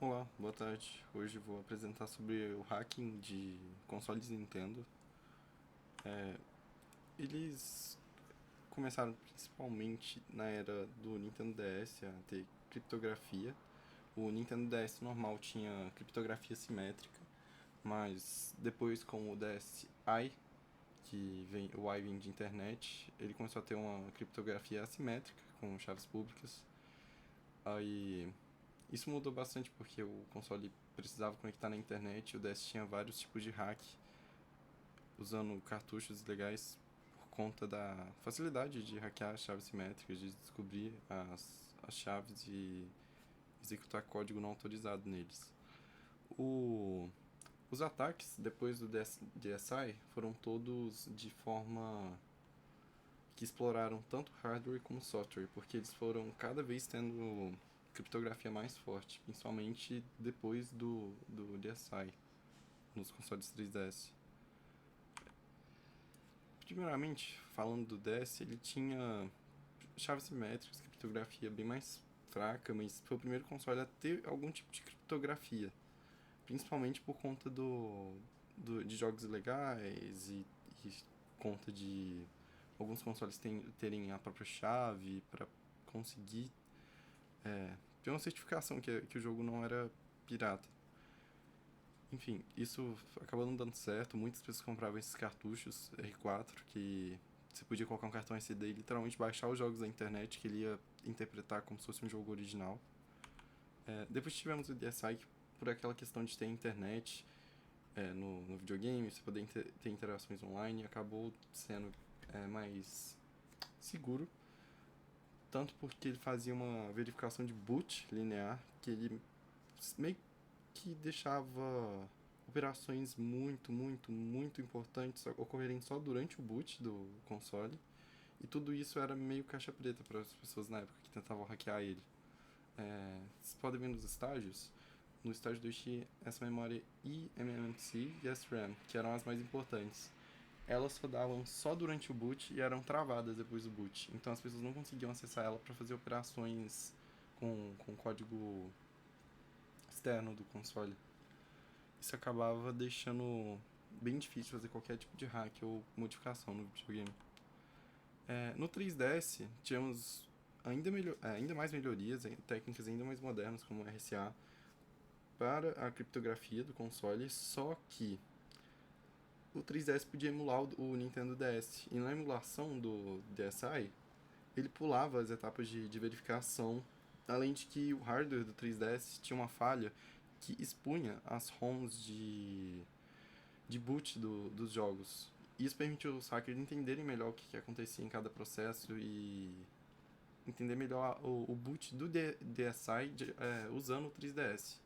Olá, boa tarde. Hoje vou apresentar sobre o hacking de consoles Nintendo. Eles começaram principalmente na era do Nintendo DS a ter criptografia. O Nintendo DS normal tinha criptografia simétrica, mas depois com o DSi, que vem, o I vem de internet, ele começou a ter uma criptografia assimétrica com chaves públicas. Aí isso mudou bastante porque o console precisava conectar na internet e o DS tinha vários tipos de hack usando cartuchos legais por conta da facilidade de hackear as chaves simétricas, de descobrir as chaves e executar código não autorizado neles. O, os ataques depois do DSi foram todos de forma que exploraram tanto hardware como software, porque eles foram cada vez tendo criptografia mais forte, principalmente depois do DSi nos consoles 3DS. Primeiramente, falando do DS, ele tinha chaves simétricas, criptografia bem mais fraca, mas foi o primeiro console a ter algum tipo de criptografia, principalmente por conta de jogos legais e conta de alguns consoles terem a própria chave para conseguir ter uma certificação que o jogo não era pirata. Enfim, isso acabou não dando certo. Muitas pessoas compravam esses cartuchos R4 que você podia colocar um cartão SD e literalmente baixar os jogos da internet que ele ia interpretar como se fosse um jogo original. Depois tivemos o DSi que, por aquela questão de ter internet no videogame, você poder ter interações online, acabou sendo mais seguro. Tanto porque ele fazia uma verificação de boot linear, que ele meio que deixava operações muito importantes ocorrerem só durante o boot do console. E tudo isso era meio caixa preta para as pessoas na época que tentavam hackear ele. Vocês podem ver nos estágios. No estágio 2 tinha essa memória eMMC e SRAM, que eram as mais importantes. Elas rodavam só durante o boot e eram travadas depois do boot. Então as pessoas não conseguiam acessar ela para fazer operações com código externo do console. Isso acabava deixando bem difícil fazer qualquer tipo de hack ou modificação no videogame. No 3DS, tínhamos ainda mais melhorias, técnicas ainda mais modernas, como o RSA, para a criptografia do console, só que o 3DS podia emular o Nintendo DS. E na emulação do DSi, ele pulava as etapas de verificação, além de que o hardware do 3DS tinha uma falha que expunha as ROMs de boot dos jogos. Isso permitiu os hackers entenderem melhor o que acontecia em cada processo e entender melhor o boot do DSi usando o 3DS.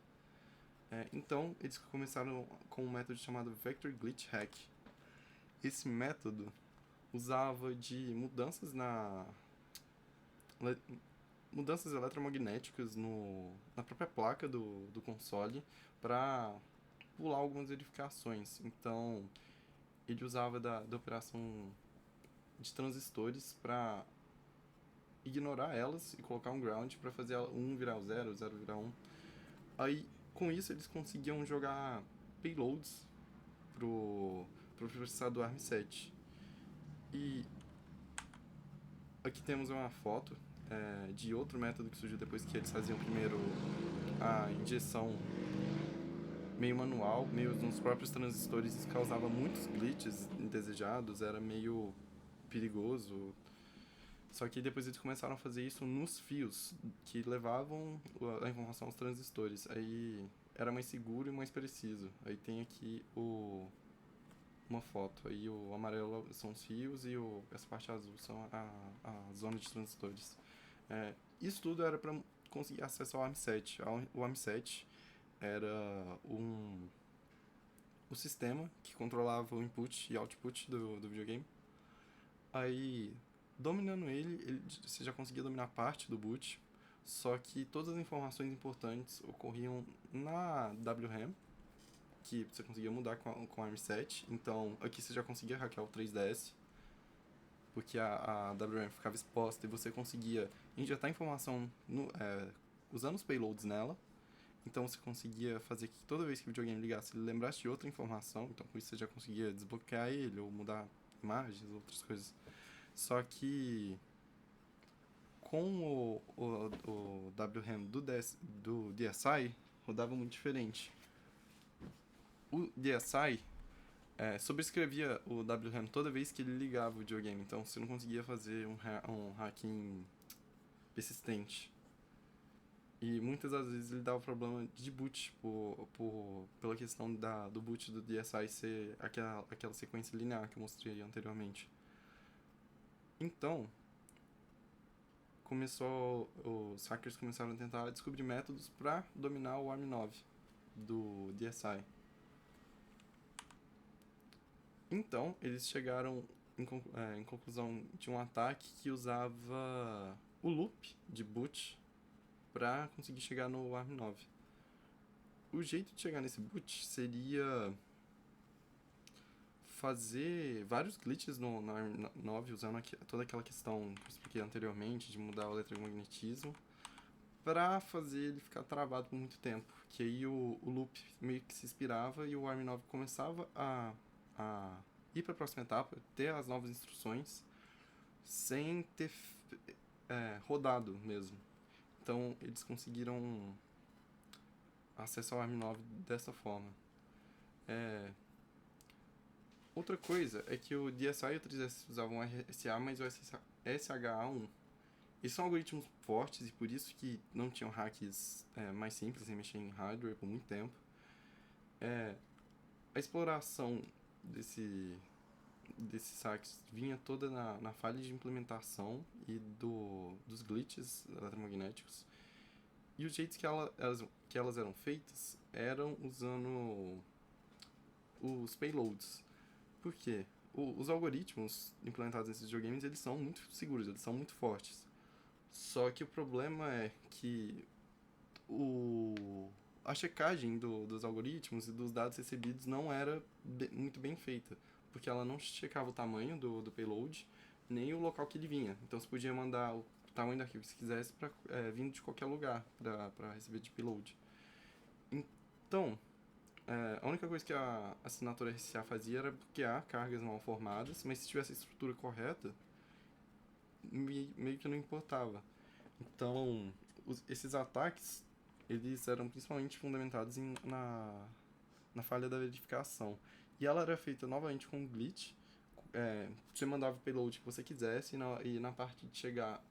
Então, eles começaram com um método chamado Vector Glitch Hack. Esse método usava de mudanças eletromagnéticas na própria placa do console para pular algumas verificações. Então, ele usava da operação de transistores para ignorar elas e colocar um ground para fazer um virar o zero, zero virar um. Aí, com isso, eles conseguiam jogar payloads pro processador ARM7. E aqui temos uma foto de outro método que surgiu depois que eles faziam primeiro a injeção meio manual, meio nos próprios transistores. Isso causava muitos glitches indesejados, era meio perigoso. Só que depois eles começaram a fazer isso nos fios que levavam a informação aos transistores. Aí era mais seguro e mais preciso. Aí tem aqui uma foto. Aí o amarelo são os fios e essa parte azul são a zona de transistores. Isso tudo era para conseguir acesso ao ARM7. O ARM7 era o sistema que controlava o input e output do videogame. Aí, dominando ele, você já conseguia dominar parte do boot, só que todas as informações importantes ocorriam na WRAM, que você conseguia mudar com a ARM7. Então, aqui você já conseguia hackear o 3DS, porque a WRAM ficava exposta e você conseguia injetar informação usando os payloads nela Então você conseguia fazer que toda vez que o videogame ligasse, ele lembrasse de outra informação. Então com isso você já conseguia desbloquear ele ou mudar imagens, outras coisas. Só que com o WRAM do DSi, rodava muito diferente. O DSi sobrescrevia o WRAM toda vez que ele ligava o videogame, então você não conseguia fazer um hacking persistente. E muitas das vezes ele dava problema de boot, pela questão do boot do DSi ser aquela sequência linear que eu mostrei anteriormente. Então, os hackers começaram a tentar descobrir métodos para dominar o ARM9 do DSi. Então, eles chegaram em conclusão de um ataque que usava o loop de boot para conseguir chegar no ARM9. O jeito de chegar nesse boot seria fazer vários glitches no ARM9 usando toda aquela questão que eu expliquei anteriormente de mudar o eletromagnetismo para fazer ele ficar travado por muito tempo. Que aí o loop meio que se expirava e o ARM9 começava a ir para a próxima etapa, ter as novas instruções, sem ter rodado mesmo. Então eles conseguiram acesso ao ARM9 dessa forma. Outra coisa é que o DSi e o 3S usavam RSA, mas o SHA-1. Eles são algoritmos fortes e por isso que não tinham hacks mais simples em mexer em hardware por muito tempo. A exploração desses hacks vinha toda na falha de implementação e dos glitches eletromagnéticos. E os jeitos que elas eram feitas eram usando os payloads. Por quê? Os algoritmos implementados nesses videogames, eles são muito seguros, eles são muito fortes. Só que o problema é que a checagem dos algoritmos e dos dados recebidos não era muito bem feita, porque ela não checava o tamanho do payload, nem o local que ele vinha. Então você podia mandar o tamanho do arquivo que você quisesse vindo de qualquer lugar para receber de payload. Então, a única coisa que a assinatura RSA fazia era bloquear cargas mal formadas, mas se tivesse a estrutura correta, meio que não importava. Então, esses ataques, eles eram principalmente fundamentados na falha da verificação. E ela era feita novamente com um glitch. Você mandava o payload que você quisesse e na parte de chegar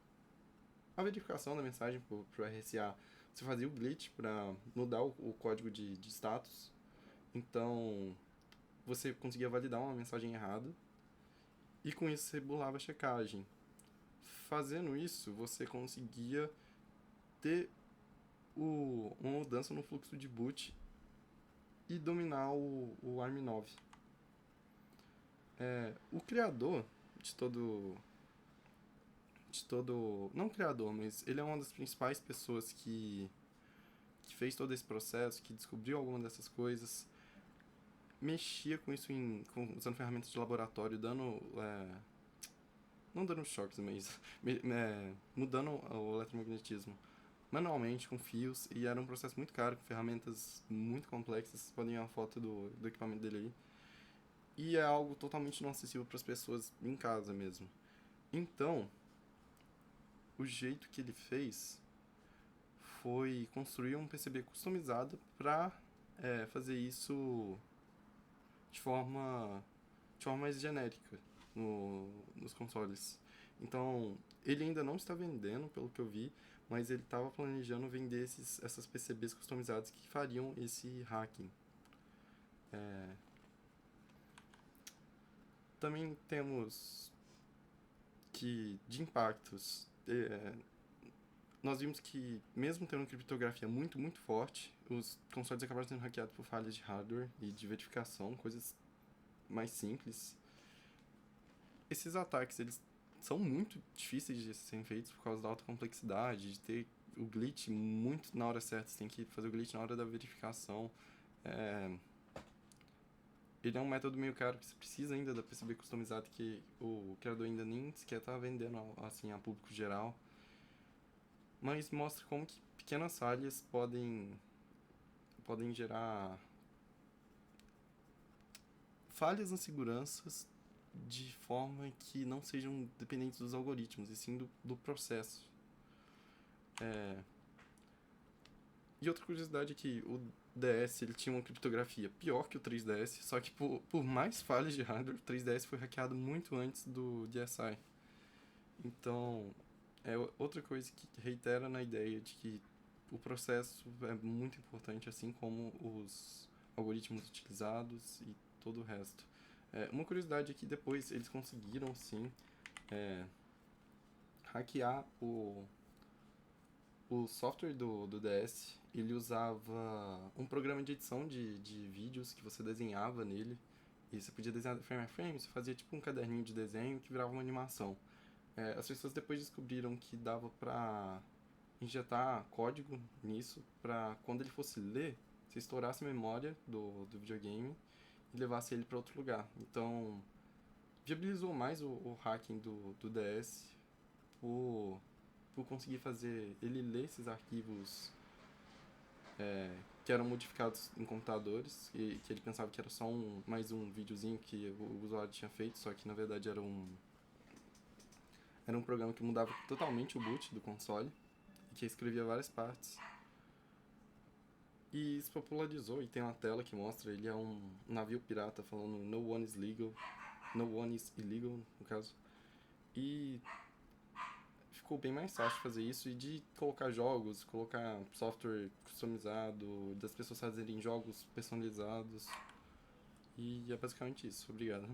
a verificação da mensagem pro RSA, você fazia o glitch para mudar o código de status. Então, você conseguia validar uma mensagem errada e com isso você burlava a checagem. Fazendo isso, você conseguia ter uma mudança no fluxo de boot e dominar o ARM9. O criador de todo... Não criador, mas ele é uma das principais pessoas que fez todo esse processo, que descobriu alguma dessas coisas, mexia com isso usando ferramentas de laboratório, não dando choques, mas mudando o eletromagnetismo manualmente, com fios, e era um processo muito caro, com ferramentas muito complexas. Vocês podem ver uma foto do equipamento dele aí. E é algo totalmente não acessível para as pessoas em casa mesmo. Então, o jeito que ele fez foi construir um PCB customizado para fazer isso de forma mais genérica nos consoles. Então, ele ainda não está vendendo, pelo que eu vi, mas ele estava planejando vender essas PCBs customizadas que fariam esse hacking. Também temos que, de impactos, nós vimos que, mesmo tendo criptografia muito, muito forte, os consoles acabaram sendo hackeados por falhas de hardware e de verificação, coisas mais simples. Esses ataques, eles são muito difíceis de serem feitos por causa da alta complexidade, de ter o glitch muito na hora certa, você tem que fazer o glitch na hora da verificação. Ele é um método meio caro, que você precisa ainda da PCB customizado, que o criador ainda nem sequer está vendendo assim, a público geral. Mas mostra como que pequenas falhas podem podem gerar falhas nas seguranças de forma que não sejam dependentes dos algoritmos, e sim do processo. É, E outra curiosidade é que o DS ele tinha uma criptografia pior que o 3DS, só que por mais falhas de hardware, o 3DS foi hackeado muito antes do DSi. Então, é outra coisa que reitera na ideia de que o processo é muito importante, assim como os algoritmos utilizados e todo o resto. Uma curiosidade é que depois eles conseguiram, sim, é, hackear o software do DS. Ele usava um programa de edição de vídeos que você desenhava nele. E você podia desenhar frame a frame, você fazia tipo um caderninho de desenho que virava uma animação. As pessoas depois descobriram que dava pra injetar código nisso, pra quando ele fosse ler, você estourasse a memória do videogame e levasse ele para outro lugar. Então, viabilizou mais o hacking do DS por, por conseguir fazer ele ler esses arquivos que eram modificados em computadores, e que ele pensava que era só mais um videozinho que o usuário tinha feito, só que na verdade era um programa que mudava totalmente o boot do console, e que escrevia várias partes. E se popularizou, e tem uma tela que mostra, ele é um navio pirata falando no one is legal, no one is illegal, no caso. E ficou bem mais fácil fazer isso, e de colocar jogos, colocar software customizado, das pessoas fazerem jogos personalizados. E é basicamente isso. Obrigado.